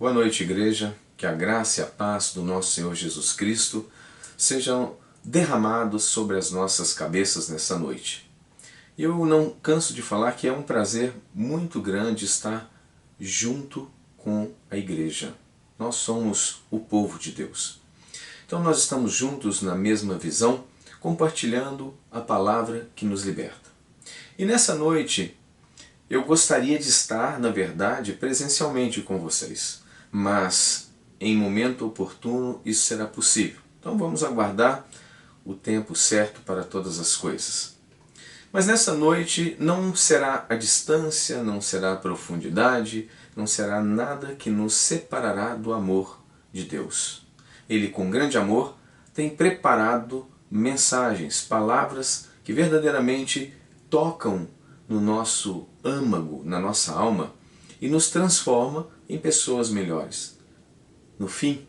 Boa noite, igreja. Que a graça e a paz do nosso Senhor Jesus Cristo sejam derramados sobre as nossas cabeças nessa noite. Eu não canso de falar que é um prazer muito grande estar junto com a igreja. Nós somos o povo de Deus. Então nós estamos juntos na mesma visão, compartilhando a palavra que nos liberta. E nessa noite eu gostaria de estar, na verdade, presencialmente com vocês, mas em momento oportuno isso será possível. Então vamos aguardar o tempo certo para todas as coisas. Mas nessa noite não será a distância, não será a profundidade, não será nada que nos separará do amor de Deus. Ele, com grande amor, tem preparado mensagens, palavras que verdadeiramente tocam no nosso âmago, na nossa alma, e nos transforma em pessoas melhores. No fim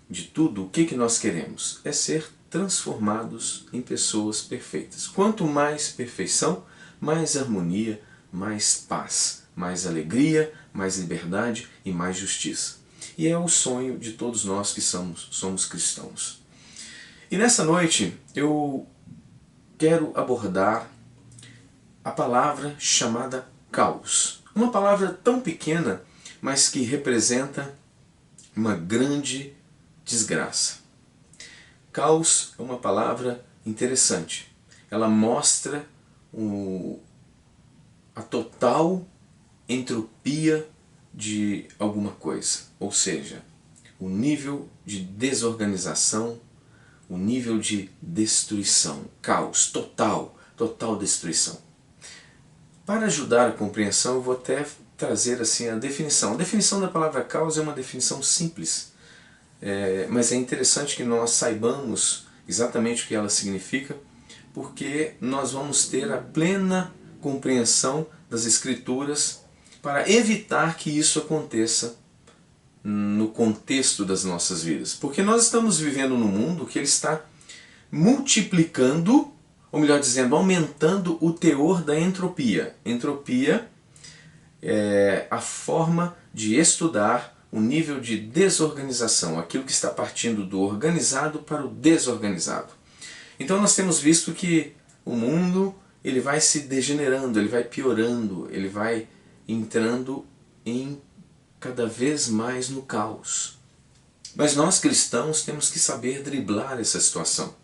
de tudo, o que nós queremos? É ser transformados em pessoas perfeitas. Quanto mais perfeição, mais harmonia, mais paz, mais alegria, mais liberdade e mais justiça. E é o sonho de todos nós que somos cristãos. E nessa noite eu quero abordar a palavra chamada caos. Uma palavra tão pequena, mas que representa uma grande desgraça. Caos é uma palavra interessante. Ela mostra a total entropia de alguma coisa. Ou seja, o nível de desorganização, o nível de destruição. Caos, total destruição. Para ajudar a compreensão, eu vou até trazer assim a definição. A definição da palavra caos é uma definição simples, mas é interessante que nós saibamos exatamente o que ela significa, porque nós vamos ter a plena compreensão das Escrituras para evitar que isso aconteça no contexto das nossas vidas. Porque nós estamos vivendo num mundo que ele está multiplicando, ou melhor dizendo, aumentando o teor da entropia. Entropia é a forma de estudar o nível de desorganização, aquilo que está partindo do organizado para o desorganizado. Então nós temos visto que o mundo ele vai se degenerando, ele vai piorando, ele vai entrando em cada vez mais no caos. Mas nós cristãos temos que saber driblar essa situação.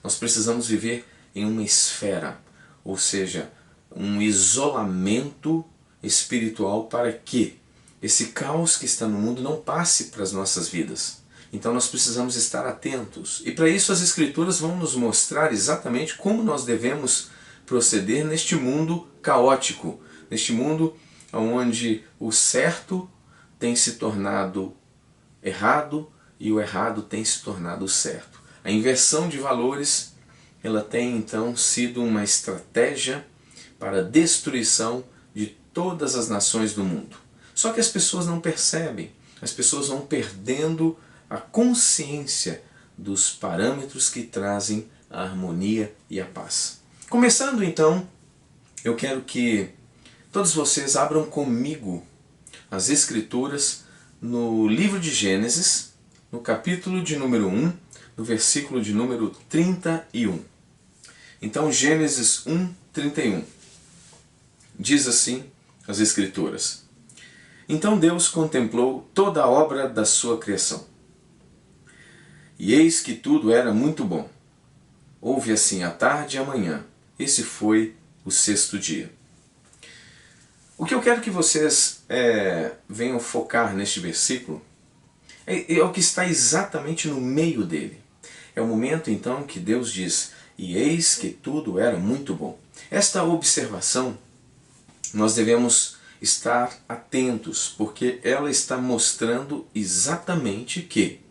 Nós precisamos viver em uma esfera, ou seja, um isolamento espiritual para que esse caos que está no mundo não passe para as nossas vidas. Então nós precisamos estar atentos. E para isso as Escrituras vão nos mostrar exatamente como nós devemos proceder neste mundo caótico, neste mundo onde o certo tem se tornado errado e o errado tem se tornado certo. A inversão de valores ela tem então sido uma estratégia para a destruição de todas as nações do mundo. Só que as pessoas não percebem, as pessoas vão perdendo a consciência dos parâmetros que trazem a harmonia e a paz. Começando então, eu quero que todos vocês abram comigo as Escrituras no livro de Gênesis, no capítulo de número 1, no versículo de número 31. Então Gênesis 1, 31. Diz assim as Escrituras: Então Deus contemplou toda a obra da sua criação. E eis que tudo era muito bom. Houve assim a tarde e a manhã. Esse foi o sexto dia. O que eu quero que vocês venham focar neste versículo é o que está exatamente no meio dele. É o momento então que Deus diz: e eis que tudo era muito bom. Esta observação nós devemos estar atentos, porque ela está mostrando exatamente que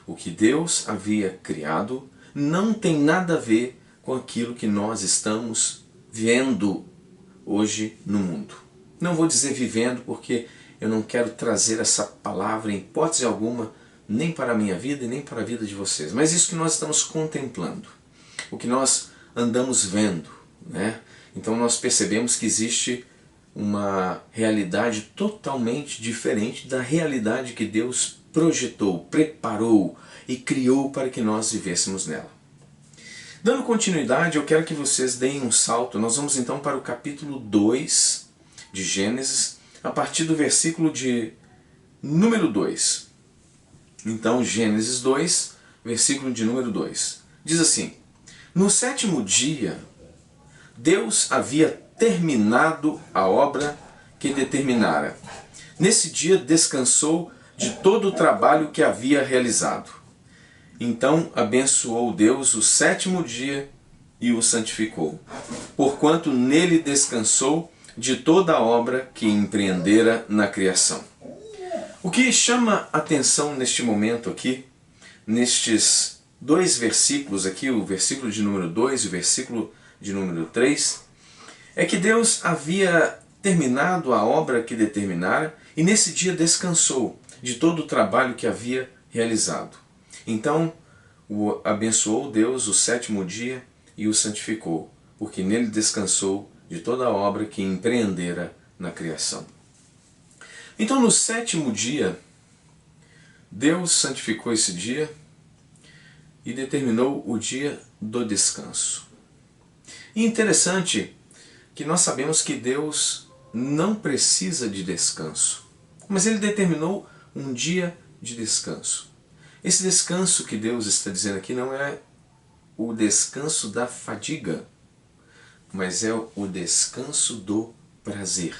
o que Deus havia criado não tem nada a ver com aquilo que nós estamos vendo hoje no mundo. Não vou dizer vivendo, porque eu não quero trazer essa palavra em hipótese alguma, nem para a minha vida e nem para a vida de vocês. Mas isso que nós estamos contemplando, o que nós andamos vendo, né? Então nós percebemos que existe uma realidade totalmente diferente da realidade que Deus projetou, preparou e criou para que nós vivêssemos nela. Dando continuidade, eu quero que vocês deem um salto. Nós vamos então para o capítulo 2 de Gênesis, a partir do versículo de número 2. Então, Gênesis 2, versículo de número 2. Diz assim: No sétimo dia, Deus havia terminado a obra que determinara. Nesse dia descansou de todo o trabalho que havia realizado. Então abençoou Deus o sétimo dia e o santificou, porquanto nele descansou de toda a obra que empreendera na criação. O que chama atenção neste momento aqui, nestes dois versículos aqui, o versículo de número 2 e o versículo de número 3, é que Deus havia terminado a obra que determinara e nesse dia descansou de todo o trabalho que havia realizado. Então, abençoou Deus o sétimo dia e o santificou, porque nele descansou de toda a obra que empreendera na criação. Então, no sétimo dia, Deus santificou esse dia e determinou o dia do descanso. E interessante que nós sabemos que Deus não precisa de descanso, mas Ele determinou um dia de descanso. Esse descanso que Deus está dizendo aqui não é o descanso da fadiga, mas é o descanso do prazer.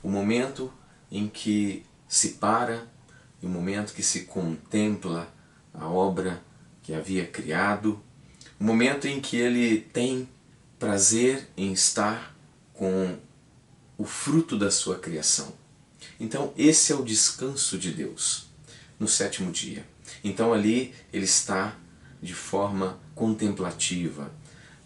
O momento em que se para, o momento que se contempla a obra que havia criado, o momento em que ele tem prazer em estar com o fruto da sua criação. Então esse é o descanso de Deus, no sétimo dia. Então ali ele está de forma contemplativa,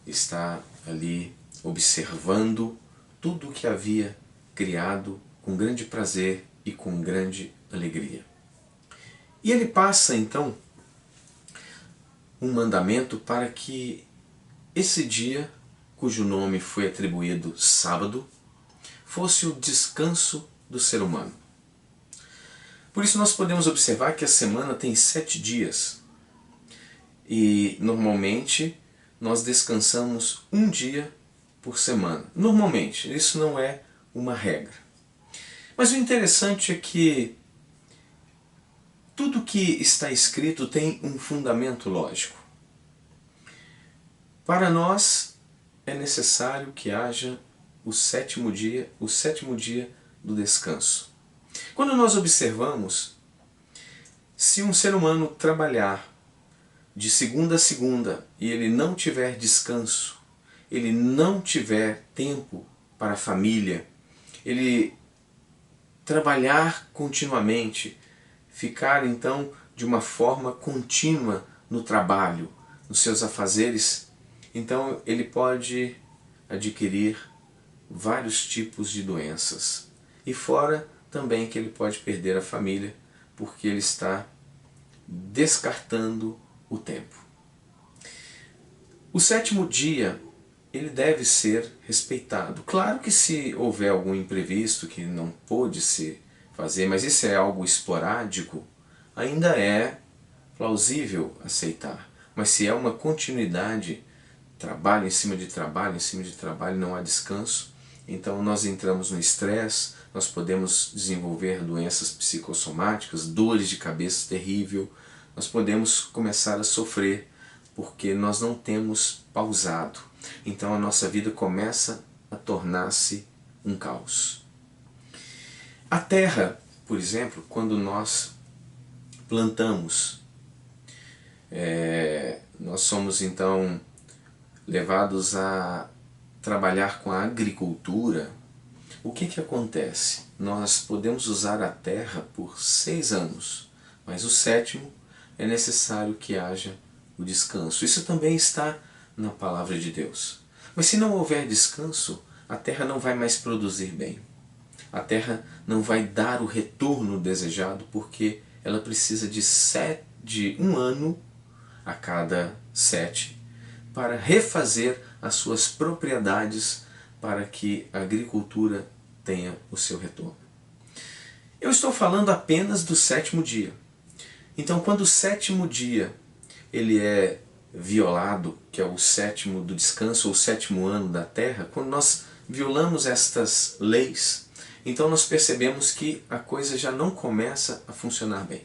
está ali observando tudo o que havia criado com grande prazer e com grande alegria. E ele passa então um mandamento para que esse dia, cujo nome foi atribuído sábado, fosse o descanso do ser humano. Por isso nós podemos observar que a semana tem 7 dias e normalmente nós descansamos um dia por semana. Normalmente, isso não é uma regra. Mas o interessante é que tudo que está escrito tem um fundamento lógico. Para nós é necessário que haja o sétimo dia do descanso. Quando nós observamos, se um ser humano trabalhar de segunda a segunda e ele não tiver descanso, ele não tiver tempo para a família, ele trabalhar continuamente, ficar então de uma forma contínua no trabalho, nos seus afazeres, então ele pode adquirir vários tipos de doenças. E fora também que ele pode perder a família, porque ele está descartando o tempo. O sétimo dia, ele deve ser respeitado. Claro que se houver algum imprevisto que não pôde se fazer, mas isso é algo esporádico, ainda é plausível aceitar. Mas se é uma continuidade, trabalho em cima de trabalho, não há descanso, então nós entramos no estresse, nós podemos desenvolver doenças psicossomáticas, dores de cabeça terrível, nós podemos começar a sofrer porque nós não temos pausado. Então a nossa vida começa a tornar-se um caos. A terra, por exemplo, quando nós plantamos, nós somos então levados a trabalhar com a agricultura. O que acontece? Nós podemos usar a terra por 6 anos, mas o sétimo é necessário que haja o descanso. Isso também está na palavra de Deus. Mas se não houver descanso, a terra não vai mais produzir bem. A terra não vai dar o retorno desejado, porque ela precisa de 1 ano a cada 7 para refazer as suas propriedades, para que a agricultura tenha o seu retorno. Eu estou falando apenas do sétimo dia. Então, quando o sétimo dia ele é violado, que é o sétimo do descanso, ou o sétimo ano da terra, quando nós violamos estas leis, então nós percebemos que a coisa já não começa a funcionar bem.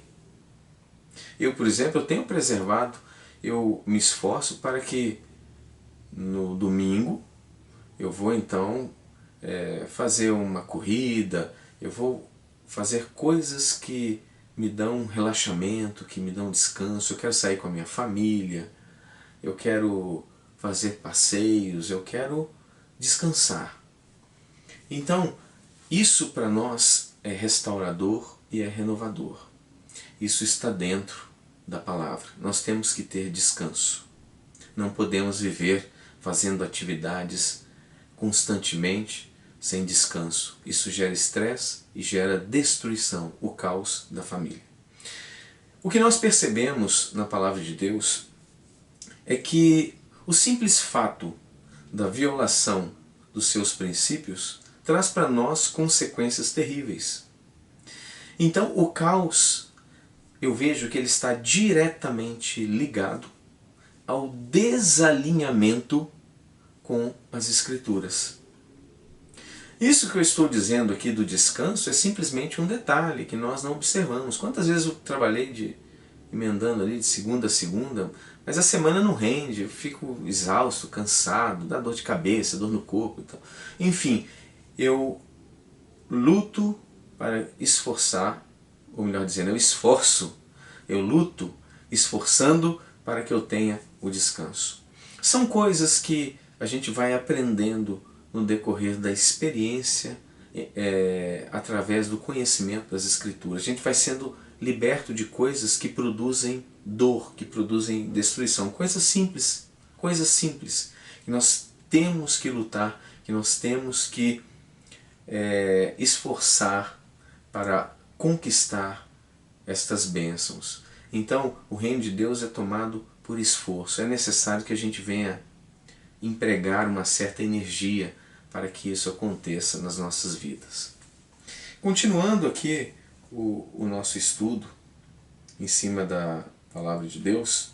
Eu, por exemplo, eu tenho preservado, eu me esforço para que no domingo eu vou então fazer uma corrida, eu vou fazer coisas que me dão relaxamento, que me dão descanso. Eu quero sair com a minha família, eu quero fazer passeios, eu quero descansar. Então, isso para nós é restaurador e é renovador. Isso está dentro da palavra. Nós temos que ter descanso. Não podemos viver fazendo atividades constantemente sem descanso. Isso gera estresse e gera destruição, o caos da família. O que nós percebemos na palavra de Deus é que o simples fato da violação dos seus princípios traz para nós consequências terríveis. Então o caos, eu vejo que ele está diretamente ligado ao desalinhamento com as Escrituras. Isso que eu estou dizendo aqui do descanso é simplesmente um detalhe que nós não observamos. Quantas vezes eu trabalhei emendando ali de segunda a segunda, mas a semana não rende, eu fico exausto, cansado, dá dor de cabeça, dor no corpo e tal. Enfim, eu luto para esforçar, ou melhor dizendo, eu luto esforçando para que eu tenha o descanso. São coisas que a gente vai aprendendo no decorrer da experiência, através do conhecimento das Escrituras. A gente vai sendo liberto de coisas que produzem dor, que produzem destruição. Coisas simples, que nós temos que lutar, que nós temos que esforçar para conquistar estas bênçãos. Então, o reino de Deus é tomado por esforço. É necessário que a gente venha empregar uma certa energia para que isso aconteça nas nossas vidas. Continuando aqui o nosso estudo em cima da palavra de Deus,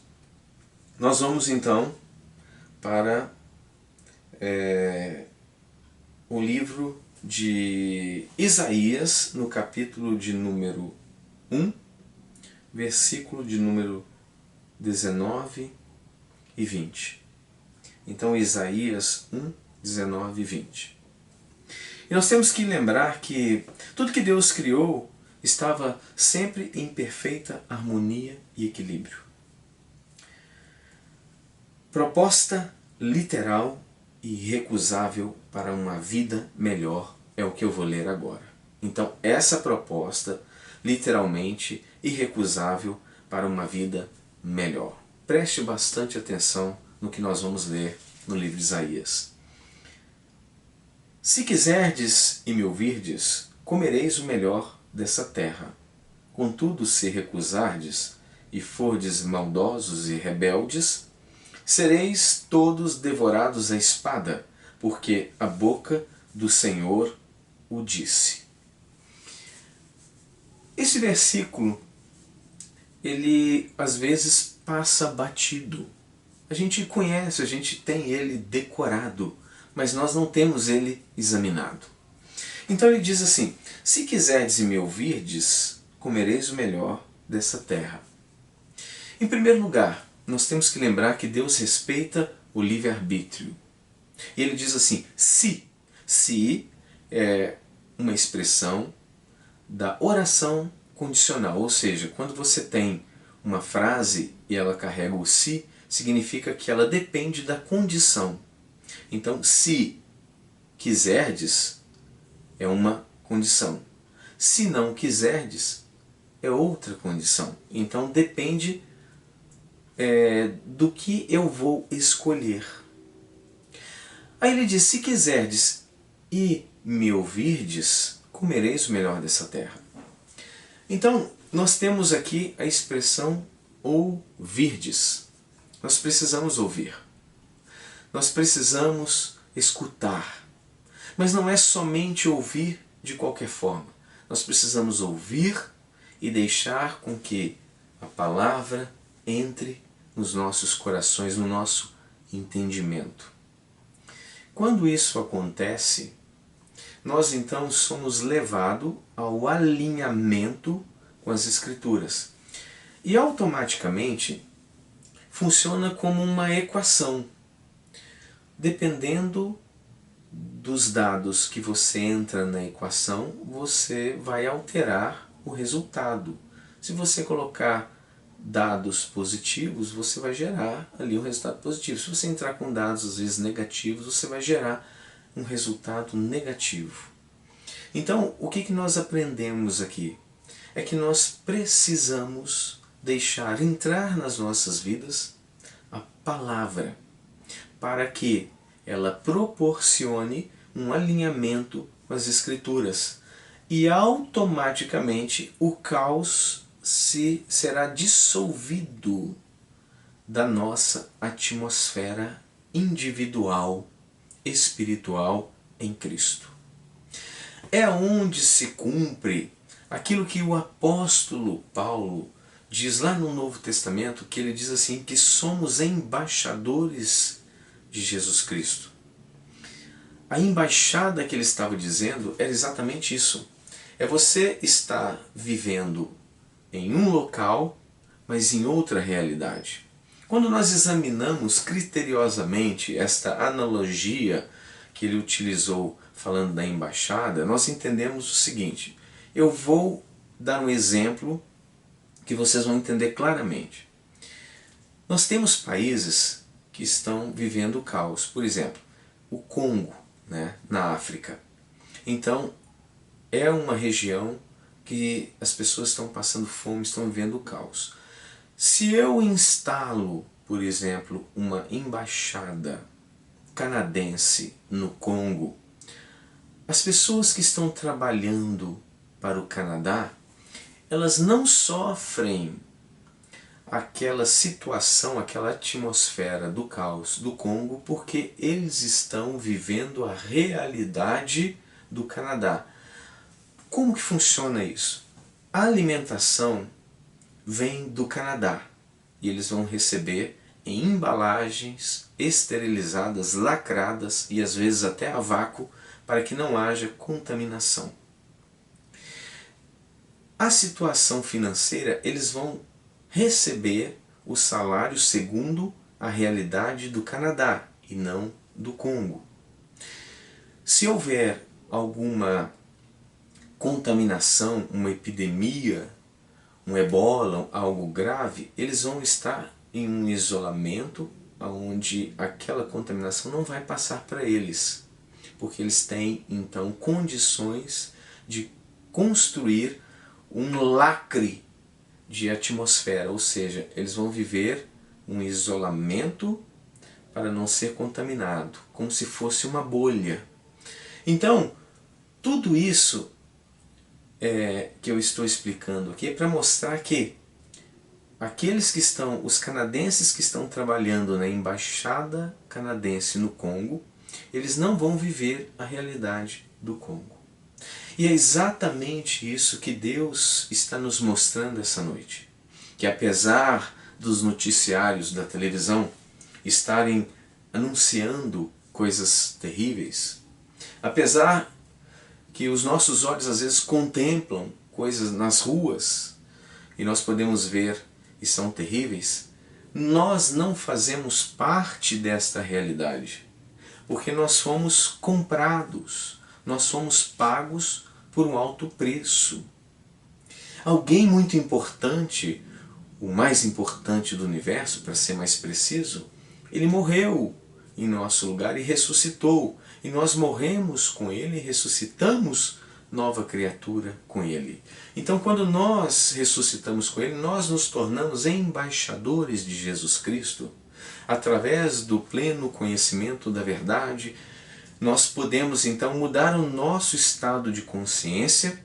nós vamos então para o livro de Isaías, no capítulo de número 1, versículo de número 19 e 20. Então, Isaías 1, 19 e 20. E nós temos que lembrar que tudo que Deus criou estava sempre em perfeita harmonia e equilíbrio. Proposta literal e irrecusável para uma vida melhor é o que eu vou ler agora. Então, essa proposta, literalmente irrecusável para uma vida melhor. Preste bastante atenção no que nós vamos ler no livro de Isaías. Se quiserdes e me ouvirdes, comereis o melhor dessa terra. Contudo, se recusardes e fordes maldosos e rebeldes, sereis todos devorados à espada, porque a boca do Senhor o disse. Esse versículo, ele às vezes passa batido. A gente conhece, a gente tem ele decorado, mas nós não temos ele examinado. Então ele diz assim: se quiserdes e me ouvirdes, comereis o melhor dessa terra. Em primeiro lugar, nós temos que lembrar que Deus respeita o livre-arbítrio. E ele diz assim, se é uma expressão da oração condicional, ou seja, quando você tem uma frase e ela carrega o se, significa que ela depende da condição. Então, se quiserdes, é uma condição. Se não quiserdes, é outra condição. Então, depende do que eu vou escolher. Aí ele diz, se quiserdes e me ouvirdes, comereis o melhor dessa terra. Então, nós temos aqui a expressão ouvirdes. Nós precisamos ouvir. Nós precisamos escutar. Mas não é somente ouvir de qualquer forma. Nós precisamos ouvir e deixar com que a palavra entre nos nossos corações, no nosso entendimento. Quando isso acontece, nós então somos levados ao alinhamento com as Escrituras. E automaticamente funciona como uma equação. Dependendo dos dados que você entra na equação, você vai alterar o resultado. Se você colocar dados positivos, você vai gerar ali um resultado positivo. Se você entrar com dados às vezes negativos, você vai gerar um resultado negativo. Então, o que nós aprendemos aqui? É que nós precisamos deixar entrar nas nossas vidas a palavra, para que ela proporcione um alinhamento com as Escrituras. E automaticamente o caos será dissolvido da nossa atmosfera individual, espiritual em Cristo. É onde se cumpre aquilo que o apóstolo Paulo diz lá no Novo Testamento, que ele diz assim, que somos embaixadores de Jesus Cristo. A embaixada que ele estava dizendo era exatamente isso. É você estar vivendo em um local, mas em outra realidade. Quando nós examinamos criteriosamente esta analogia que ele utilizou falando da embaixada, nós entendemos o seguinte. Eu vou dar um exemplo que vocês vão entender claramente. Nós temos países que estão vivendo o caos. Por exemplo, o Congo, né, na África. Então, é uma região que as pessoas estão passando fome, estão vivendo o caos. Se eu instalo, por exemplo, uma embaixada canadense no Congo, as pessoas que estão trabalhando para o Canadá, elas não sofrem aquela situação, aquela atmosfera do caos do Congo, porque eles estão vivendo a realidade do Canadá. Como que funciona isso? A alimentação vem do Canadá e eles vão receber em embalagens esterilizadas, lacradas e às vezes até a vácuo, para que não haja contaminação. A situação financeira, eles vão receber o salário segundo a realidade do Canadá e não do Congo. Se houver alguma contaminação, uma epidemia, um ebola, algo grave, eles vão estar em um isolamento onde aquela contaminação não vai passar para eles, porque eles têm então condições de construir um lacre de atmosfera, ou seja, eles vão viver um isolamento para não ser contaminado, como se fosse uma bolha. Então, tudo isso que eu estou explicando aqui é para mostrar que aqueles que estão, os canadenses que estão trabalhando na embaixada canadense no Congo, eles não vão viver a realidade do Congo. E é exatamente isso que Deus está nos mostrando essa noite. Que apesar dos noticiários da televisão estarem anunciando coisas terríveis, apesar que os nossos olhos às vezes contemplam coisas nas ruas e nós podemos ver e são terríveis, nós não fazemos parte desta realidade, porque nós fomos comprados, nós fomos pagos por um alto preço. Alguém muito importante, o mais importante do universo, para ser mais preciso, ele morreu em nosso lugar e ressuscitou. E nós morremos com ele e ressuscitamos nova criatura com ele. Então, quando nós ressuscitamos com ele, nós nos tornamos embaixadores de Jesus Cristo. Através do pleno conhecimento da verdade, nós podemos então mudar o nosso estado de consciência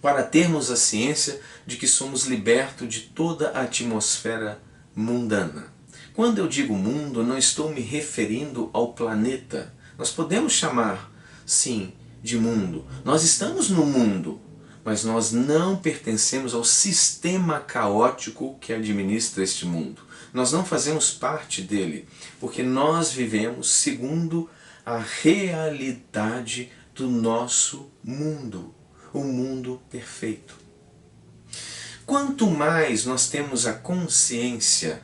para termos a ciência de que somos libertos de toda a atmosfera mundana. Quando eu digo mundo, não estou me referindo ao planeta. Nós podemos chamar sim, de mundo. Nós estamos no mundo, mas nós não pertencemos ao sistema caótico que administra este mundo. Nós não fazemos parte dele, porque nós vivemos segundo a realidade do nosso mundo, o mundo perfeito. Quanto mais nós temos a consciência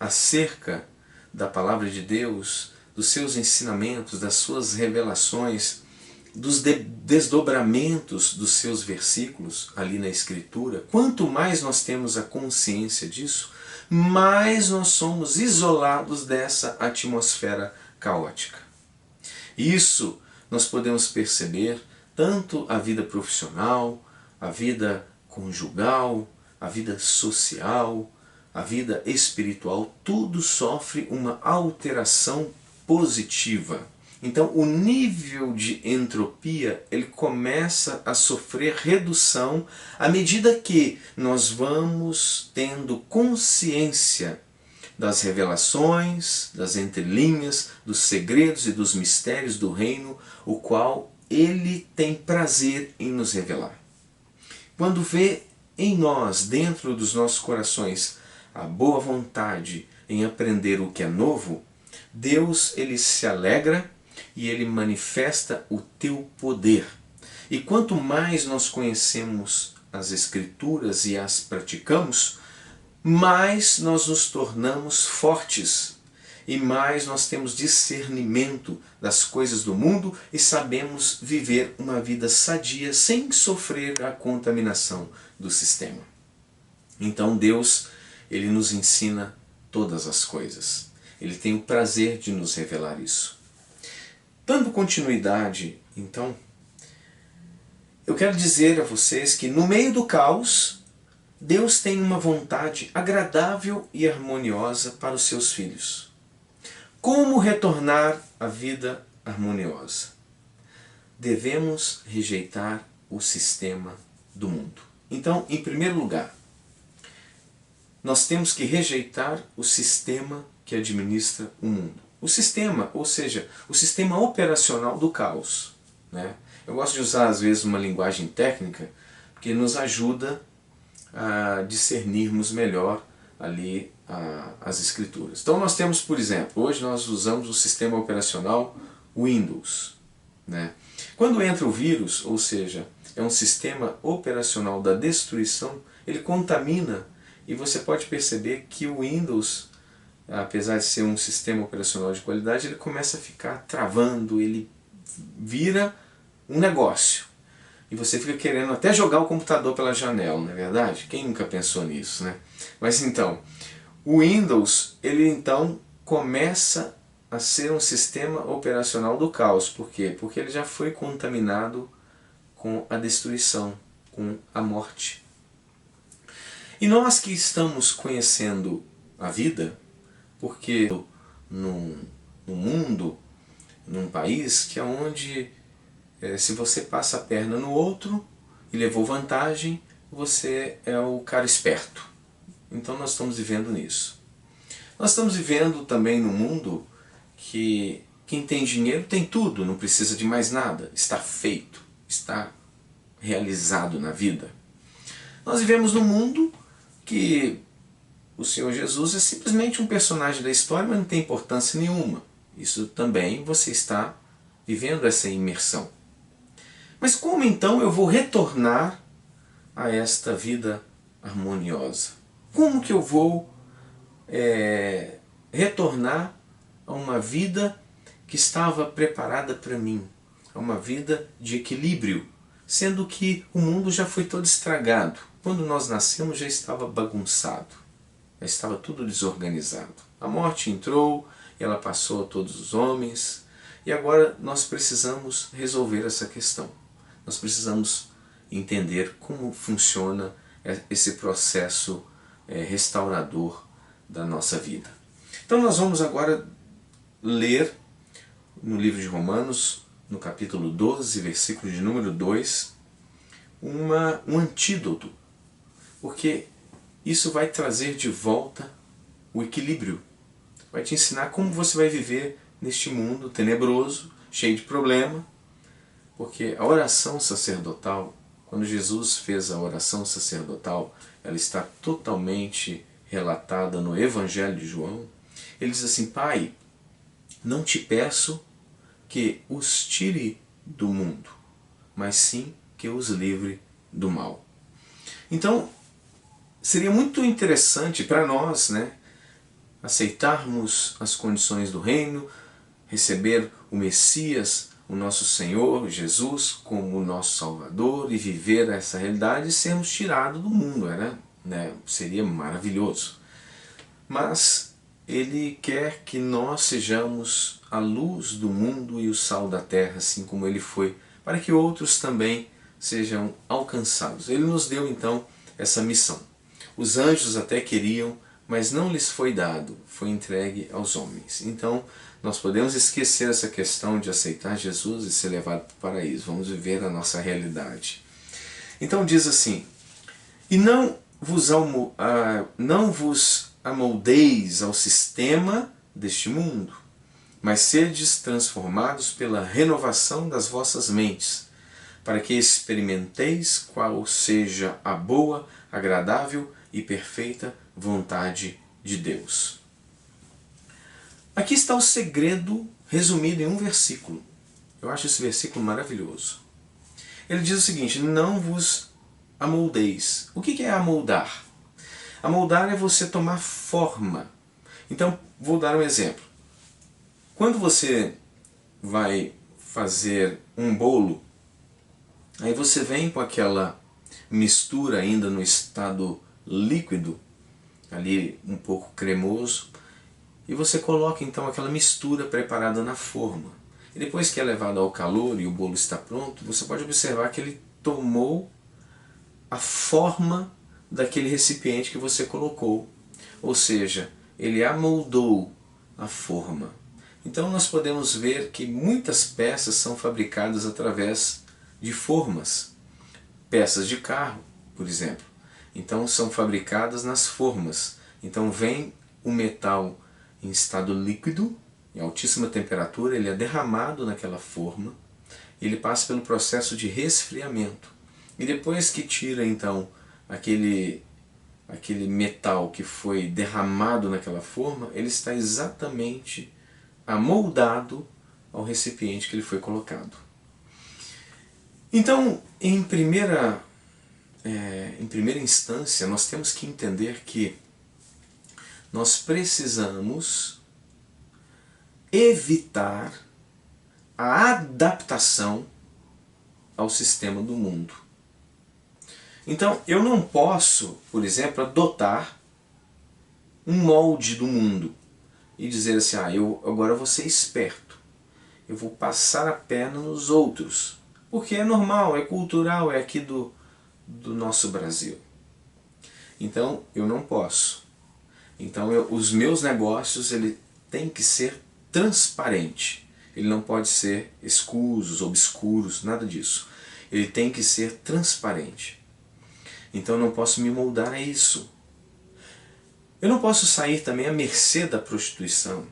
acerca da palavra de Deus, dos seus ensinamentos, das suas revelações, dos desdobramentos dos seus versículos ali na Escritura, quanto mais nós temos a consciência disso, mais nós somos isolados dessa atmosfera caótica. Isso nós podemos perceber tanto a vida profissional, a vida conjugal, a vida social, a vida espiritual, tudo sofre uma alteração positiva. Então o nível de entropia ele começa a sofrer redução à medida que nós vamos tendo consciência das revelações, das entrelinhas, dos segredos e dos mistérios do reino, o qual ele tem prazer em nos revelar. Quando vê em nós, dentro dos nossos corações, a boa vontade em aprender o que é novo, Deus ele se alegra e ele manifesta o teu poder. E quanto mais nós conhecemos as Escrituras e as praticamos, mais nós nos tornamos fortes e mais nós temos discernimento das coisas do mundo e sabemos viver uma vida sadia sem sofrer a contaminação do sistema. Então Deus, ele nos ensina todas as coisas. Ele tem o prazer de nos revelar isso. Dando continuidade, então, eu quero dizer a vocês que no meio do caos, Deus tem uma vontade agradável e harmoniosa para os seus filhos. Como retornar à vida harmoniosa? Devemos rejeitar o sistema do mundo. Então, em primeiro lugar, nós temos que rejeitar o sistema que administra o mundo. O sistema, ou seja, o sistema operacional do caos, né? Eu gosto de usar às vezes uma linguagem técnica porque nos ajuda a discernirmos melhor ali as escrituras. Então nós temos, por exemplo, hoje nós usamos o sistema operacional Windows, né? Quando entra o vírus, ou seja, é um sistema operacional da destruição, ele contamina e você pode perceber que o Windows, apesar de ser um sistema operacional de qualidade, ele começa a ficar travando, ele vira um negócio. E você fica querendo até jogar o computador pela janela, não é verdade? Quem nunca pensou nisso, né? Mas então, o Windows, ele então começa a ser um sistema operacional do caos. Por quê? Porque ele já foi contaminado com a destruição, com a morte. E nós que estamos conhecendo a vida, porque no mundo, num país que é onde se você passa a perna no outro e levou vantagem, você é o cara esperto. Então nós estamos vivendo nisso. Nós estamos vivendo também num mundo que quem tem dinheiro tem tudo, não precisa de mais nada, está feito, está realizado na vida. Nós vivemos num mundo que o Senhor Jesus é simplesmente um personagem da história, mas não tem importância nenhuma. Isso também você está vivendo essa imersão. Mas como então eu vou retornar a esta vida harmoniosa? Como que eu vou retornar a uma vida que estava preparada para mim? A uma vida de equilíbrio, sendo que o mundo já foi todo estragado. Quando nós nascemos já estava bagunçado, já estava tudo desorganizado. A morte entrou e ela passou a todos os homens e agora nós precisamos resolver essa questão. Nós precisamos entender como funciona esse processo restaurador da nossa vida. Então nós vamos agora ler no livro de Romanos, no capítulo 12, versículo de número 2, um antídoto, porque isso vai trazer de volta o equilíbrio, vai te ensinar como você vai viver neste mundo tenebroso, cheio de problema, Porque a oração sacerdotal, quando Jesus fez a oração sacerdotal, ela está totalmente relatada no Evangelho de João. Ele diz assim: Pai, não te peço que os tire do mundo, mas sim que os livre do mal. Então, seria muito interessante para nós, né, aceitarmos as condições do reino, receber o Messias, o nosso Senhor Jesus, como o nosso Salvador, e viver essa realidade e sermos tirados do mundo, né? Seria maravilhoso. Mas Ele quer que nós sejamos a luz do mundo e o sal da terra, assim como Ele foi, para que outros também sejam alcançados. Ele nos deu então essa missão. Os anjos até queriam, mas não lhes foi dado, foi entregue aos homens. Então, nós podemos esquecer essa questão de aceitar Jesus e ser levado para o paraíso. Vamos viver a nossa realidade. Então diz assim: e não vos amoldeis ao sistema deste mundo, mas sedes transformados pela renovação das vossas mentes, para que experimenteis qual seja a boa, agradável e perfeita vontade de Deus. Aqui está o segredo resumido em um versículo. Eu acho esse versículo maravilhoso. Ele diz o seguinte: não vos amoldeis. O que é amoldar? Amoldar é você tomar forma. Então, vou dar um exemplo. Quando você vai fazer um bolo, aí você vem com aquela mistura ainda no estado líquido, ali um pouco cremoso, e você coloca então aquela mistura preparada na forma. E depois que é levado ao calor e o bolo está pronto, você pode observar que ele tomou a forma daquele recipiente que você colocou. Ou seja, ele amoldou a forma. Então nós podemos ver que muitas peças são fabricadas através de formas. Peças de carro, por exemplo. Então são fabricadas nas formas. Então vem o metal em estado líquido, em altíssima temperatura, ele é derramado naquela forma, ele passa pelo processo de resfriamento. E depois que tira então aquele metal que foi derramado naquela forma, ele está exatamente amoldado ao recipiente que ele foi colocado. Então, em primeira instância, nós temos que entender que nós precisamos evitar a adaptação ao sistema do mundo. Então, eu não posso, por exemplo, adotar um molde do mundo e dizer assim: eu agora vou ser esperto, eu vou passar a perna nos outros, porque é normal, é cultural, é aqui do nosso Brasil. Então, eu não posso. Então, os meus negócios, ele tem que ser transparente. Ele não pode ser escusos, obscuros, nada disso. Ele tem que ser transparente. Então eu não posso me moldar a isso. Eu não posso sair também à mercê da prostituição.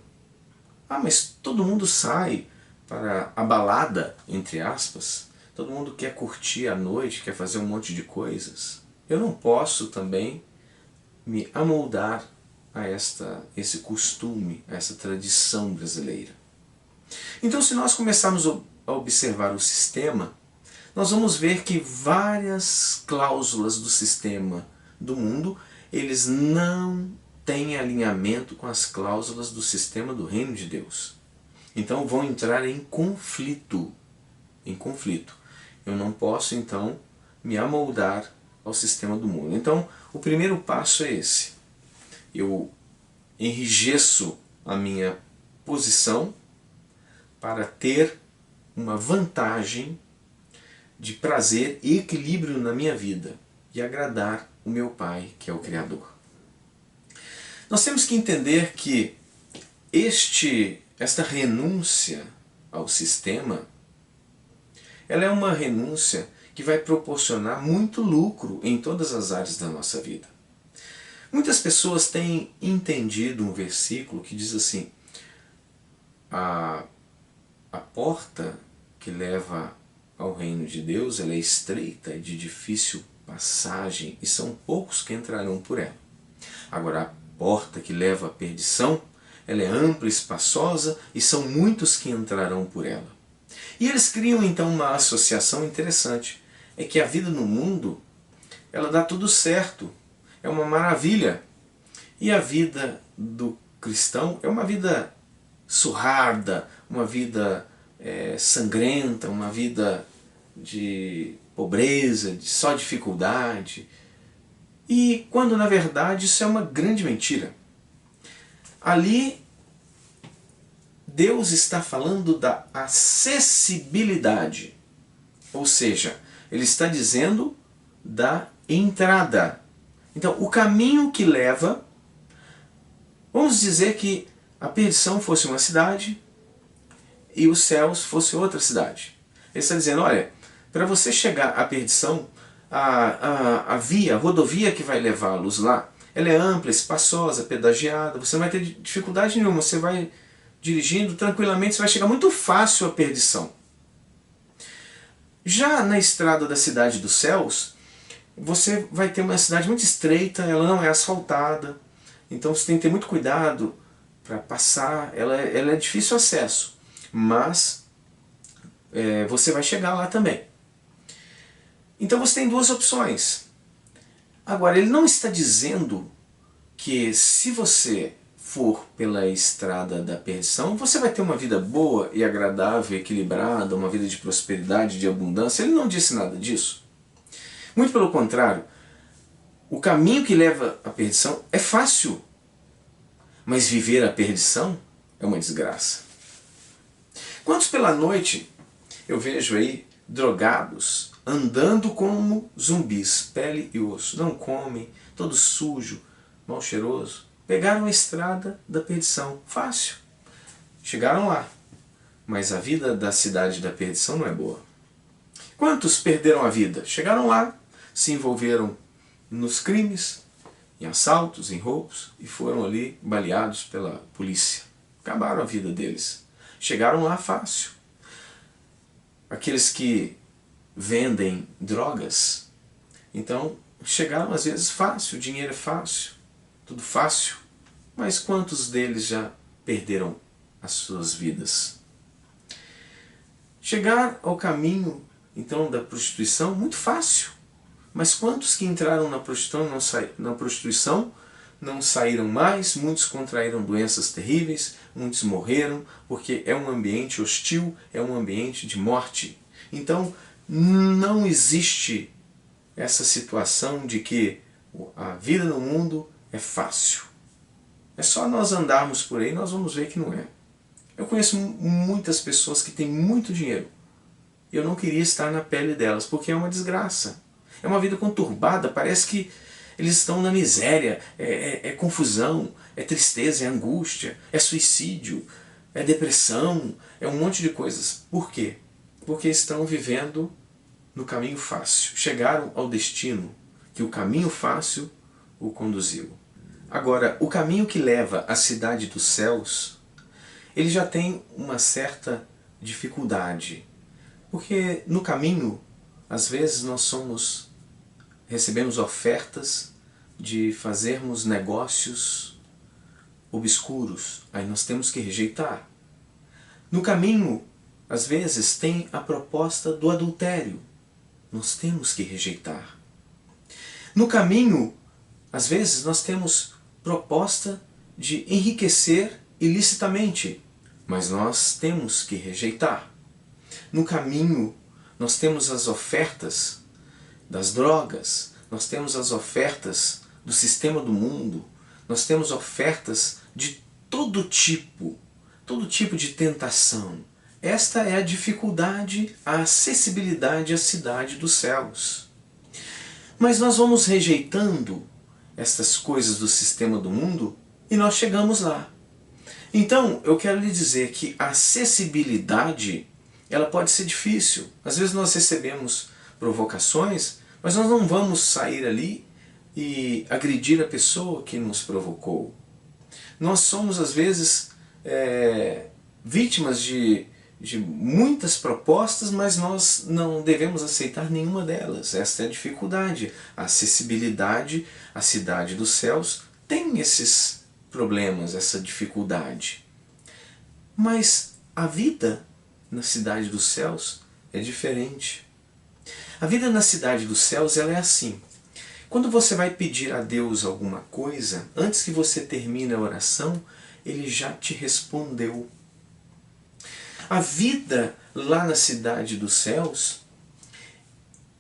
Mas todo mundo sai para a balada, entre aspas. Todo mundo quer curtir a noite, quer fazer um monte de coisas. Eu não posso também me amoldar a esse costume, a essa tradição brasileira. Então, se nós começarmos a observar o sistema, nós vamos ver que várias cláusulas do sistema do mundo, eles não têm alinhamento com as cláusulas do sistema do reino de Deus. Então vão entrar em conflito. Eu não posso, então, me amoldar ao sistema do mundo. Então, o primeiro passo é esse. Eu enrijeço a minha posição para ter uma vantagem de prazer e equilíbrio na minha vida e agradar o meu Pai, que é o Criador. Nós temos que entender que esta renúncia ao sistema, ela é uma renúncia que vai proporcionar muito lucro em todas as áreas da nossa vida. Muitas pessoas têm entendido um versículo que diz assim: a porta que leva ao reino de Deus, ela é estreita e de difícil passagem, e são poucos que entrarão por ela. Agora, a porta que leva à perdição, ela é ampla e espaçosa, e são muitos que entrarão por ela. E eles criam então uma associação interessante, é que a vida no mundo, ela dá tudo certo, é uma maravilha. E a vida do cristão é uma vida surrada, uma vida sangrenta, uma vida de pobreza, de só dificuldade. E quando na verdade isso é uma grande mentira. Ali Deus está falando da acessibilidade, ou seja, Ele está dizendo da entrada. Então, o caminho que leva, vamos dizer que a perdição fosse uma cidade e os céus fosse outra cidade. Ele está dizendo, olha, para você chegar à perdição, a rodovia que vai levá-los lá, ela é ampla, espaçosa, pedagiada, você não vai ter dificuldade nenhuma, você vai dirigindo tranquilamente, você vai chegar muito fácil à perdição. Já na estrada da cidade dos céus, você vai ter uma cidade muito estreita, ela não é asfaltada, então você tem que ter muito cuidado para passar, ela é difícil acesso, mas você vai chegar lá também. Então você tem duas opções. Agora, ele não está dizendo que se você for pela estrada da perdição, você vai ter uma vida boa e agradável, equilibrada, uma vida de prosperidade, de abundância. Ele não disse nada disso. Muito pelo contrário, o caminho que leva à perdição é fácil, mas viver a perdição é uma desgraça. Quantos pela noite eu vejo aí drogados, andando como zumbis, pele e osso, não comem, todo sujo, mal cheiroso, pegaram a estrada da perdição, fácil, chegaram lá, mas a vida da cidade da perdição não é boa. Quantos perderam a vida? Chegaram lá, se envolveram nos crimes, em assaltos, em roubos, e foram ali baleados pela polícia. Acabaram a vida deles. Chegaram lá fácil. Aqueles que vendem drogas, então chegaram às vezes fácil, o dinheiro é fácil, tudo fácil, mas quantos deles já perderam as suas vidas? Chegar ao caminho então da prostituição, muito fácil, mas quantos que entraram na prostituição não saíram mais, muitos contraíram doenças terríveis, muitos morreram, porque é um ambiente hostil, é um ambiente de morte. Então, não existe essa situação de que a vida no mundo é fácil. É só nós andarmos por aí, nós vamos ver que não é. Eu conheço muitas pessoas que têm muito dinheiro. E eu não queria estar na pele delas, porque é uma desgraça. É uma vida conturbada, parece que eles estão na miséria, é confusão, é tristeza, é angústia, é suicídio, é depressão, é um monte de coisas. Por quê? Porque estão vivendo no caminho fácil. Chegaram ao destino que o caminho fácil o conduziu. Agora, o caminho que leva à cidade dos céus, ele já tem uma certa dificuldade. Porque no caminho, às vezes nós recebemos ofertas de fazermos negócios obscuros, aí nós temos que rejeitar. No caminho, às vezes, tem a proposta do adultério, nós temos que rejeitar. No caminho, às vezes, nós temos proposta de enriquecer ilicitamente, mas nós temos que rejeitar. No caminho, nós temos as ofertas das drogas, nós temos as ofertas do sistema do mundo, nós temos ofertas de todo tipo de tentação. Esta é a dificuldade, a acessibilidade à cidade dos céus. Mas nós vamos rejeitando estas coisas do sistema do mundo e nós chegamos lá. Então, eu quero lhe dizer que a acessibilidade, ela pode ser difícil. Às vezes nós recebemos provocações, mas nós não vamos sair ali e agredir a pessoa que nos provocou. Nós somos, às vezes, vítimas de de muitas propostas, mas nós não devemos aceitar nenhuma delas. Esta é a dificuldade. A acessibilidade à cidade dos céus tem esses problemas, essa dificuldade. Mas a vida na cidade dos céus é diferente. A vida na cidade dos céus ela é assim. Quando você vai pedir a Deus alguma coisa, antes que você termine a oração, Ele já te respondeu. A vida lá na cidade dos céus,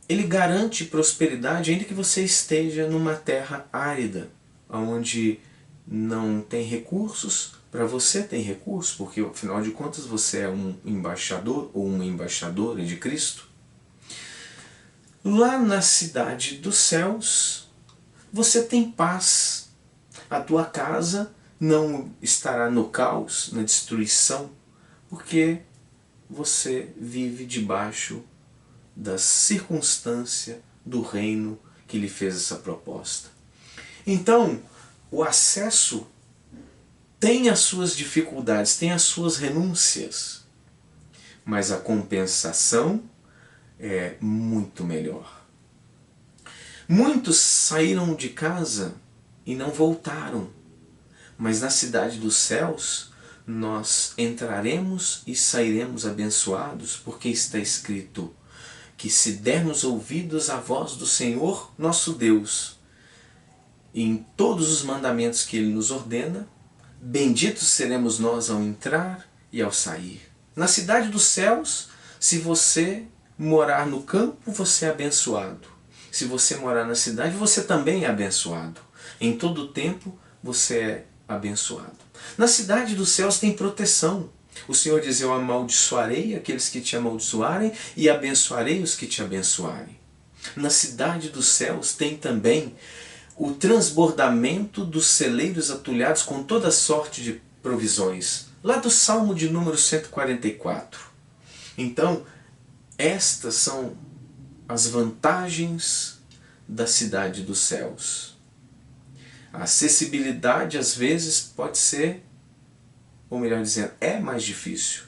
Ele garante prosperidade ainda que você esteja numa terra árida, onde não tem recursos. Para você tem recursos, porque afinal de contas você é um embaixador ou uma embaixadora de Cristo. Lá na cidade dos céus, você tem paz. A tua casa não estará no caos, na destruição, porque você vive debaixo da circunstância do reino que lhe fez essa proposta. Então, o acesso tem as suas dificuldades, tem as suas renúncias, mas a compensação é muito melhor. Muitos saíram de casa e não voltaram, mas na cidade dos céus nós entraremos e sairemos abençoados, porque está escrito que se dermos ouvidos à voz do Senhor nosso Deus, e em todos os mandamentos que Ele nos ordena, benditos seremos nós ao entrar e ao sair. Na cidade dos céus, se você morar no campo, você é abençoado. Se você morar na cidade, você também é abençoado. Em todo o tempo, você é abençoado. Na cidade dos céus tem proteção. O Senhor diz, eu amaldiçoarei aqueles que te amaldiçoarem e abençoarei os que te abençoarem. Na cidade dos céus tem também o transbordamento dos celeiros atulhados com toda sorte de provisões. Lá do Salmo de número 144. Então, estas são as vantagens da cidade dos céus. A acessibilidade às vezes pode ser, ou melhor dizendo, é mais difícil,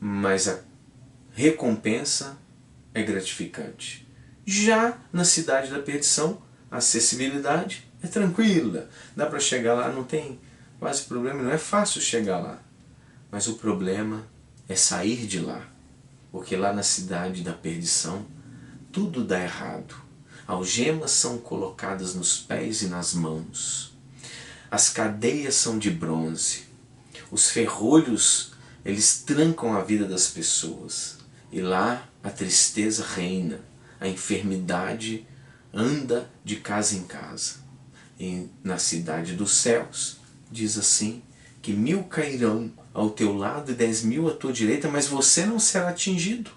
mas a recompensa é gratificante. Já na cidade da perdição, a acessibilidade é tranquila, dá para chegar lá, não tem quase problema, não é fácil chegar lá. Mas o problema é sair de lá, porque lá na cidade da perdição tudo dá errado. Algemas são colocadas nos pés e nas mãos. As cadeias são de bronze. Os ferrolhos, eles trancam a vida das pessoas. E lá a tristeza reina, a enfermidade anda de casa em casa. E na cidade dos céus, diz assim, que 1000 cairão ao teu lado e 10.000 à tua direita, mas você não será atingido.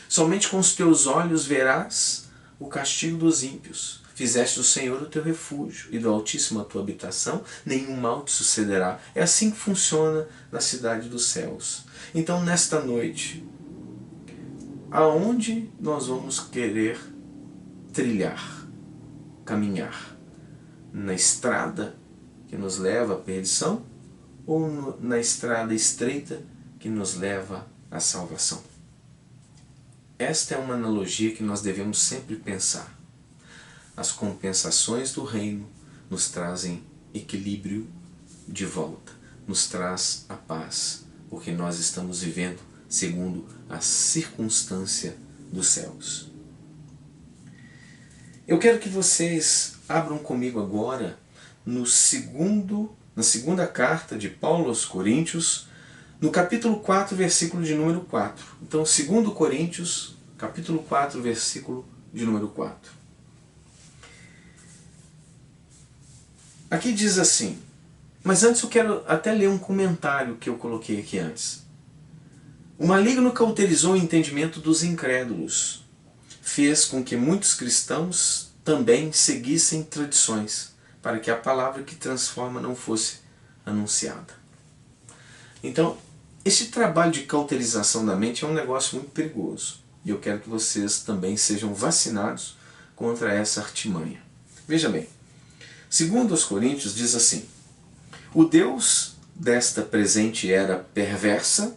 Somente com os teus olhos verás o castigo dos ímpios. Fizeste do Senhor o teu refúgio e do Altíssimo a tua habitação, nenhum mal te sucederá. É assim que funciona na cidade dos céus. Então, nesta noite, aonde nós vamos querer trilhar, caminhar? Na estrada que nos leva à perdição ou na estrada estreita que nos leva à salvação? Esta é uma analogia que nós devemos sempre pensar. As compensações do reino nos trazem equilíbrio de volta, nos traz a paz, porque nós estamos vivendo segundo a circunstância dos céus. Eu quero que vocês abram comigo agora na segunda carta de Paulo aos Coríntios, no capítulo 4, versículo de número 4. Então, 2 Coríntios, capítulo 4, versículo de número 4. Aqui diz assim, mas antes eu quero até ler um comentário que eu coloquei aqui antes. O maligno cauterizou o entendimento dos incrédulos, fez com que muitos cristãos também seguissem tradições, para que a palavra que transforma não fosse anunciada. Então, este trabalho de cauterização da mente é um negócio muito perigoso. E eu quero que vocês também sejam vacinados contra essa artimanha. Veja bem, segundo os Coríntios diz assim, o Deus desta presente era perversa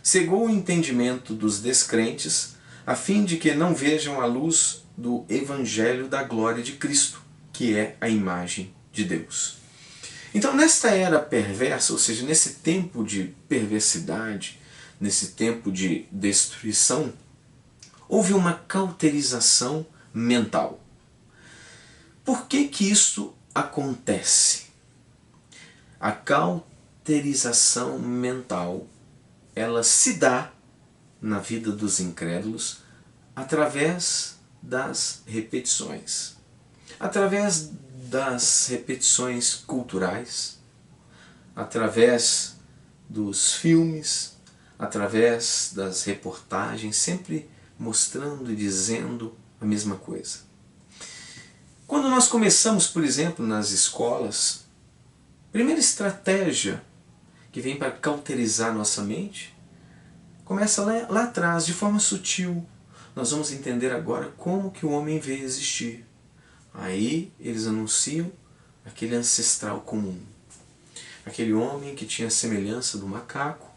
cegou o entendimento dos descrentes, a fim de que não vejam a luz do Evangelho da glória de Cristo, que é a imagem de Deus. Então, nesta era perversa, ou seja, nesse tempo de perversidade, nesse tempo de destruição, houve uma cauterização mental. Por que que isso acontece? A cauterização mental, ela se dá na vida dos incrédulos através das repetições. Através das repetições culturais, através dos filmes, através das reportagens, sempre mostrando e dizendo a mesma coisa. Quando nós começamos, por exemplo, nas escolas, a primeira estratégia que vem para cauterizar nossa mente começa lá atrás, de forma sutil. Nós vamos entender agora como que o homem veio existir. Aí eles anunciam aquele ancestral comum. Aquele homem que tinha a semelhança do macaco,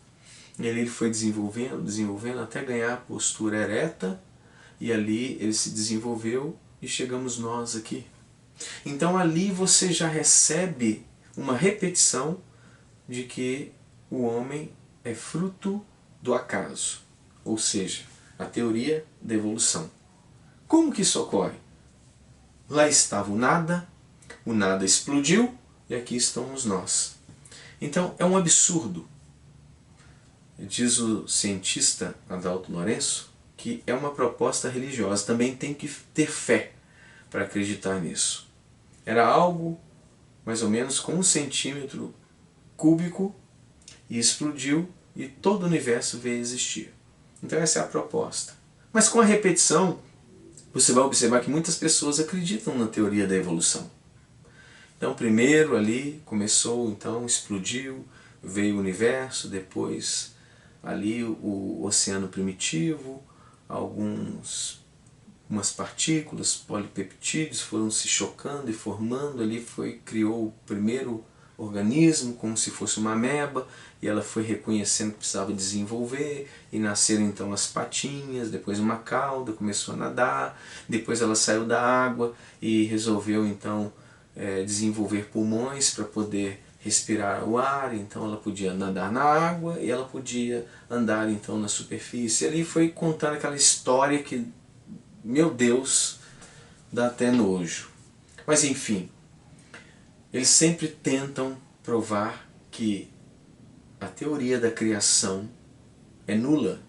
e ali ele foi desenvolvendo até ganhar a postura ereta, e ali ele se desenvolveu e chegamos nós aqui. Então ali você já recebe uma repetição de que o homem é fruto do acaso, ou seja, a teoria da evolução. Como que isso ocorre? Lá estava o nada explodiu e aqui estamos nós. Então é um absurdo. Diz o cientista Adalto Lourenço que é uma proposta religiosa, também tem que ter fé para acreditar nisso. Era algo mais ou menos com 1 centímetro cúbico e explodiu e todo o universo veio existir. Então essa é a proposta. Mas com a repetição, você vai observar que muitas pessoas acreditam na teoria da evolução. Então primeiro ali começou, então explodiu, veio o universo, depois ali o oceano primitivo, umas partículas, polipeptídeos foram se chocando e formando, ali criou o primeiro organismo, como se fosse uma ameba, e ela foi reconhecendo que precisava desenvolver, e nasceram então as patinhas, depois uma cauda, começou a nadar, depois ela saiu da água e resolveu então desenvolver pulmões para poder respirar o ar, então ela podia nadar na água e ela podia andar então na superfície. E ali foi contando aquela história que, meu Deus, dá até nojo. Mas enfim, eles sempre tentam provar que a teoria da criação é nula,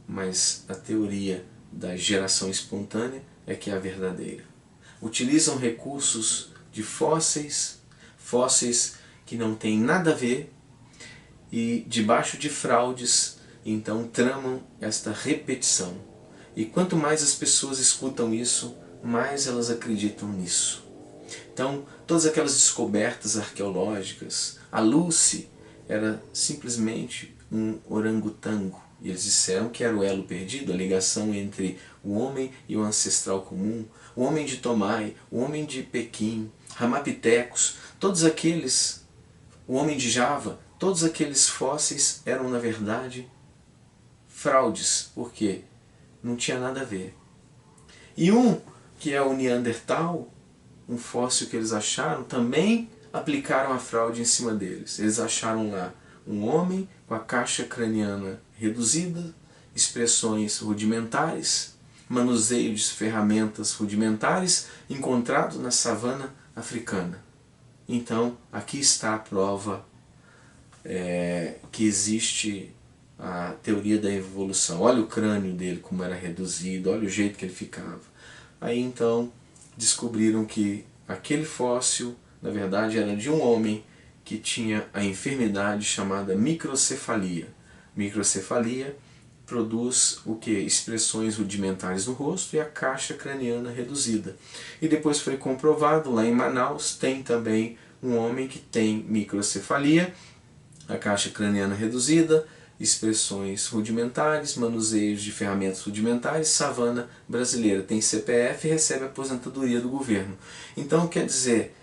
mas a teoria da geração espontânea é que é a verdadeira. Utilizam recursos de fósseis que não têm nada a ver, e debaixo de fraudes, então tramam esta repetição. E quanto mais as pessoas escutam isso, mais elas acreditam nisso. Então, todas aquelas descobertas arqueológicas, a Lucy era simplesmente um orangotango, e eles disseram que era o elo perdido, a ligação entre o homem e o ancestral comum, o homem de Tomai, o homem de Pequim, Ramapithecus, todos aqueles, o homem de Java, todos aqueles fósseis eram na verdade fraudes, porque não tinha nada a ver. E que é o Neandertal, um fóssil que eles acharam, também aplicaram a fraude em cima deles. Eles acharam lá um homem com a caixa craniana reduzida, expressões rudimentares, manuseio de ferramentas rudimentares, encontrado na savana africana. Então, aqui está a prova que existe a teoria da evolução. Olha o crânio dele como era reduzido, olha o jeito que ele ficava. Aí então descobriram que aquele fóssil, na verdade, era de um homem que tinha a enfermidade chamada microcefalia. Microcefalia produz o que? Expressões rudimentares no rosto e a caixa craniana reduzida. E depois foi comprovado, lá em Manaus, tem também um homem que tem microcefalia, a caixa craniana reduzida, expressões rudimentares, manuseios de ferramentas rudimentares, savana brasileira, tem CPF e recebe aposentadoria do governo. Então, quer dizer,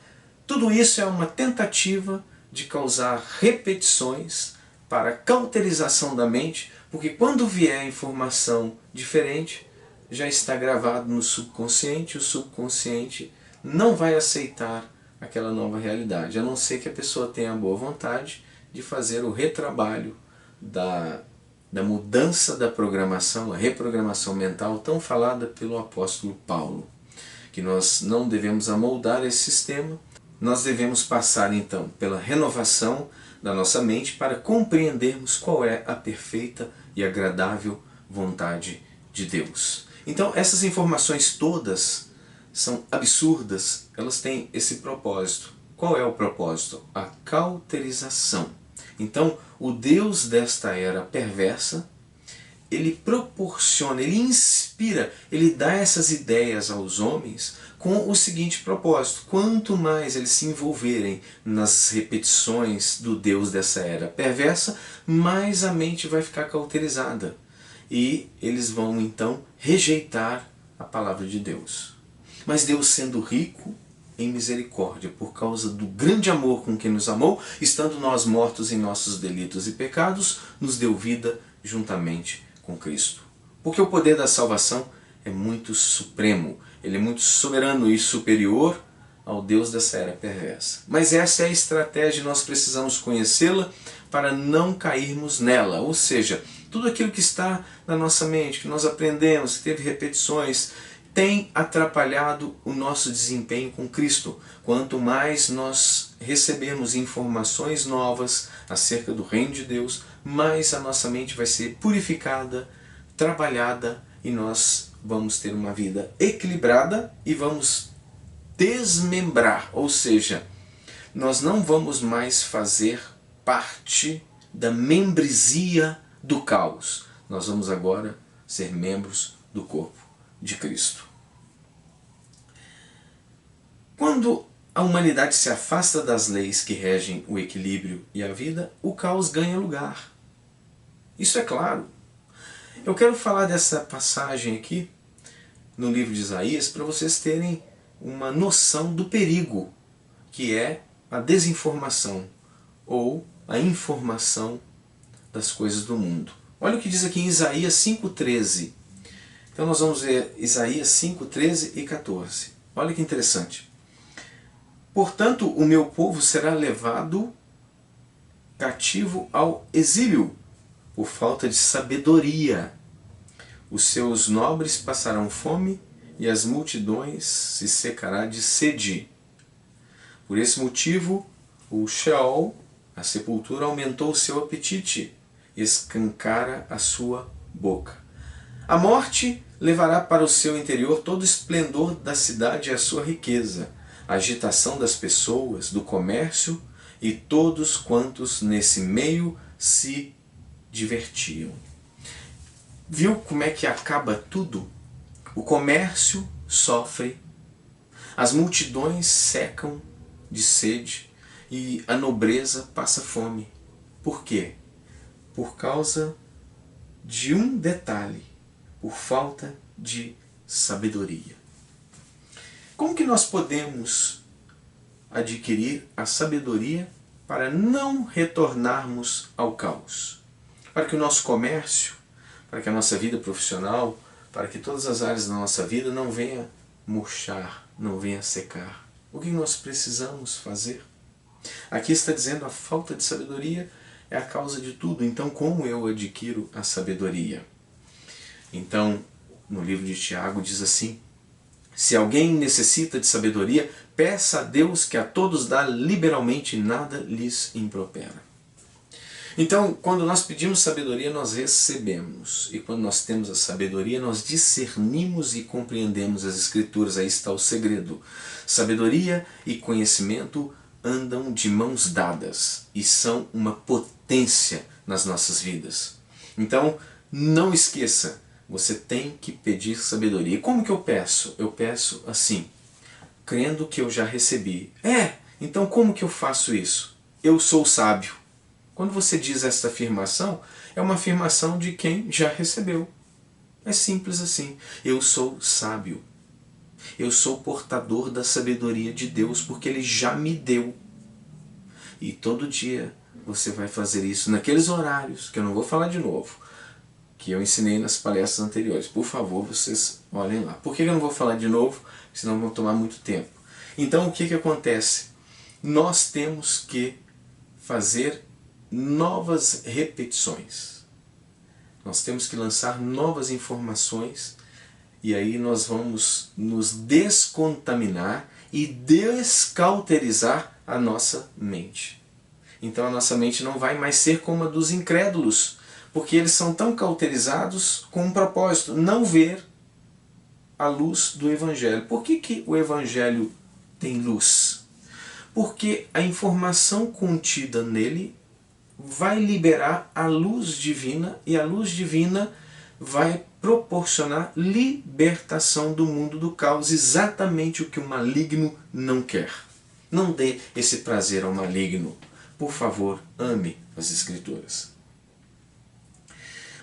tudo isso é uma tentativa de causar repetições para a cauterização da mente, Porque quando vier informação diferente, já está gravado no subconsciente, o subconsciente não vai aceitar aquela nova realidade, a não ser que a pessoa tenha a boa vontade de fazer o retrabalho da mudança da programação, a reprogramação mental tão falada pelo apóstolo Paulo. Que nós não devemos amoldar esse sistema, nós devemos passar então pela renovação da nossa mente para compreendermos qual é a perfeita e agradável vontade de Deus. Então essas informações todas são absurdas, elas têm esse propósito. Qual é o propósito? A cauterização. Então o Deus desta era perversa, ele proporciona, ele inspira, ele dá essas ideias aos homens com o seguinte propósito: quanto mais eles se envolverem nas repetições do Deus dessa era perversa, mais a mente vai ficar cauterizada. E eles vão então rejeitar a palavra de Deus. Mas Deus, sendo rico em misericórdia, por causa do grande amor com que nos amou, estando nós mortos em nossos delitos e pecados, nos deu vida juntamente com Cristo. Porque o poder da salvação é muito supremo, ele é muito soberano e superior ao Deus dessa era perversa. Mas essa é a estratégia, nós precisamos conhecê-la para não cairmos nela. Ou seja, tudo aquilo que está na nossa mente, que nós aprendemos, que teve repetições, tem atrapalhado o nosso desempenho com Cristo. Quanto mais nós recebermos informações novas acerca do reino de Deus, mais a nossa mente vai ser purificada, trabalhada, e nós vamos ter uma vida equilibrada e vamos desmembrar, ou seja, nós não vamos mais fazer parte da membresia do caos. Nós vamos agora ser membros do corpo de Cristo. Quando a humanidade se afasta das leis que regem o equilíbrio e a vida, o caos ganha lugar. Isso é claro. Eu quero falar dessa passagem aqui no livro de Isaías para vocês terem uma noção do perigo que é a desinformação ou a informação das coisas do mundo. Olha o que diz aqui em Isaías 5,13. Então nós vamos ver Isaías 5, 13 e 14. Olha que interessante. Portanto, o meu povo será levado cativo ao exílio, por falta de sabedoria. Os seus nobres passarão fome, e as multidões se secará de sede. Por esse motivo, o Sheol, a sepultura, aumentou o seu apetite, e escancara a sua boca. A morte levará para o seu interior todo o esplendor da cidade e a sua riqueza, a agitação das pessoas, do comércio e todos quantos nesse meio se divertiam. Viu como é que acaba tudo? O comércio sofre, as multidões secam de sede e a nobreza passa fome. Por quê? Por causa de um detalhe: por falta de sabedoria. Como que nós podemos adquirir a sabedoria para não retornarmos ao caos? Para que o nosso comércio, para que a nossa vida profissional, para que todas as áreas da nossa vida não venha murchar, não venha secar. O que nós precisamos fazer? Aqui está dizendo a falta de sabedoria é a causa de tudo. Então como eu adquiro a sabedoria? Então, no livro de Tiago diz assim: se alguém necessita de sabedoria, peça a Deus, que a todos dá liberalmente, e nada lhes impropera. Então, quando nós pedimos sabedoria, nós recebemos. E quando nós temos a sabedoria, nós discernimos e compreendemos as Escrituras. Aí está o segredo. Sabedoria e conhecimento andam de mãos dadas e são uma potência nas nossas vidas. Então, não esqueça, você tem que pedir sabedoria. E como que eu peço? Eu peço assim, crendo que eu já recebi. Então como que eu faço isso? Eu sou sábio. Quando você diz esta afirmação, é uma afirmação de quem já recebeu. É simples assim. Eu sou sábio. Eu sou portador da sabedoria de Deus, porque Ele já me deu. E todo dia você vai fazer isso naqueles horários, que eu não vou falar de novo, que eu ensinei nas palestras anteriores. Por favor, vocês olhem lá. Por que eu não vou falar de novo? Senão vão tomar muito tempo. Então, o que acontece? Nós temos que fazer novas repetições. Nós temos que lançar novas informações e aí nós vamos nos descontaminar e descauterizar a nossa mente. Então a nossa mente não vai mais ser como a dos incrédulos, porque eles são tão cauterizados com um propósito, não ver a luz do Evangelho. Por que o Evangelho tem luz? Porque a informação contida nele vai liberar a luz divina e a luz divina vai proporcionar libertação do mundo do caos, exatamente o que o maligno não quer. Não dê esse prazer ao maligno. Por favor, ame as Escrituras.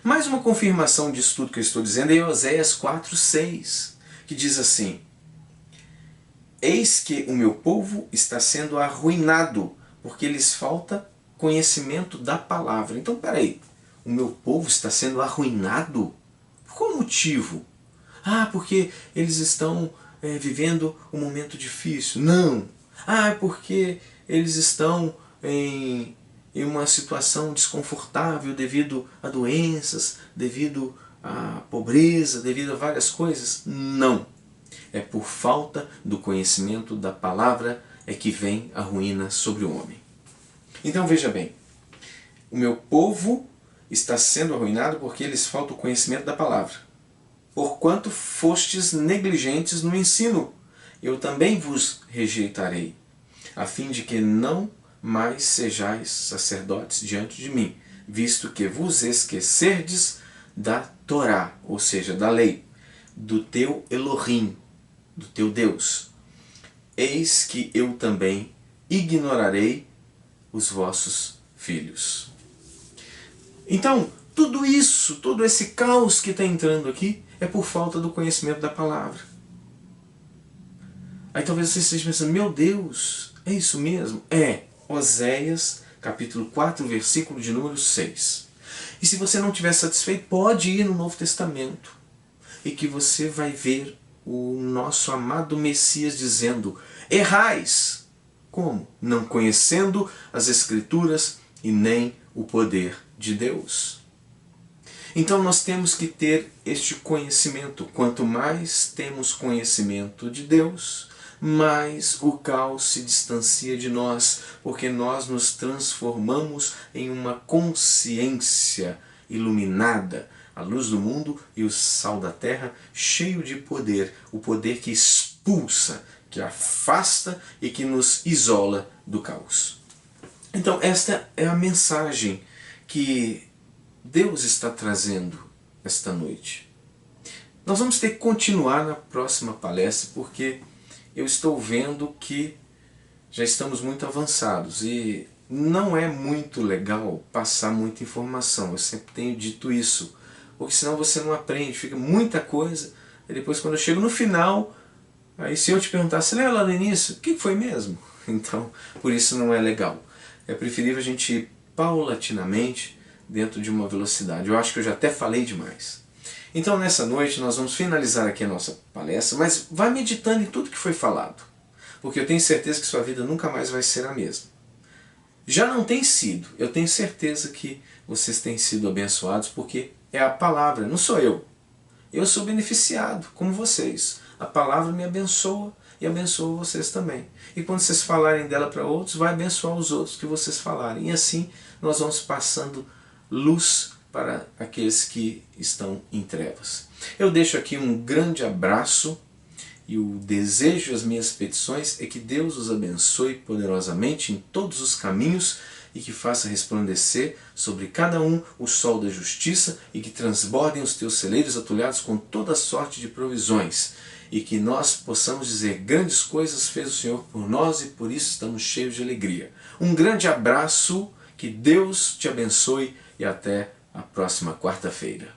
Mais uma confirmação disso tudo que eu estou dizendo é em Oséias 4:6, que diz assim: Eis que o meu povo está sendo arruinado, porque lhes falta conhecimento da palavra. Então, peraí, o meu povo está sendo arruinado? Por qual motivo? Ah, porque eles estão vivendo um momento difícil. Não. Ah, é porque eles estão em uma situação desconfortável devido a doenças, devido à pobreza, devido a várias coisas. Não. É por falta do conhecimento da palavra é que vem a ruína sobre o homem. Então veja bem, o meu povo está sendo arruinado porque lhes falta o conhecimento da palavra. Porquanto fostes negligentes no ensino, eu também vos rejeitarei, a fim de que não mais sejais sacerdotes diante de mim, visto que vos esquecerdes da Torá, ou seja, da lei, do teu Elohim, do teu Deus. Eis que eu também ignorarei os vossos filhos. Então, tudo isso, todo esse caos que está entrando aqui, é por falta do conhecimento da palavra. Aí talvez você esteja pensando, meu Deus, é isso mesmo? É, Oséias, capítulo 4, versículo de número 6. E se você não estiver satisfeito, pode ir no Novo Testamento, e que você vai ver o nosso amado Messias dizendo, errais! Como? Não conhecendo as Escrituras e nem o poder de Deus. Então nós temos que ter este conhecimento. Quanto mais temos conhecimento de Deus, mais o caos se distancia de nós, porque nós nos transformamos em uma consciência iluminada, a luz do mundo e o sal da terra, cheio de poder, o poder que expulsa, que afasta e que nos isola do caos. Então esta é a mensagem que Deus está trazendo esta noite. Nós vamos ter que continuar na próxima palestra, porque eu estou vendo que já estamos muito avançados e não é muito legal passar muita informação. Eu sempre tenho dito isso, porque senão você não aprende, fica muita coisa, e depois quando eu chego no final, aí se eu te perguntar, você lembra lá no início? O que foi mesmo? Então, por isso não é legal. É preferível a gente ir paulatinamente dentro de uma velocidade. Eu acho que eu já até falei demais. Então nessa noite nós vamos finalizar aqui a nossa palestra, mas vai meditando em tudo que foi falado, porque eu tenho certeza que sua vida nunca mais vai ser a mesma. Já não tem sido, eu tenho certeza que vocês têm sido abençoados, porque é a palavra, não sou eu. Eu sou beneficiado, como vocês. A palavra me abençoa e abençoa vocês também. E quando vocês falarem dela para outros, vai abençoar os outros que vocês falarem. E assim nós vamos passando luz para aqueles que estão em trevas. Eu deixo aqui um grande abraço e o desejo, as minhas petições é que Deus os abençoe poderosamente em todos os caminhos e que faça resplandecer sobre cada um o sol da justiça e que transbordem os teus celeiros atulhados com toda sorte de provisões e que nós possamos dizer grandes coisas fez o Senhor por nós e por isso estamos cheios de alegria. Um grande abraço, que Deus te abençoe e até a próxima quarta-feira.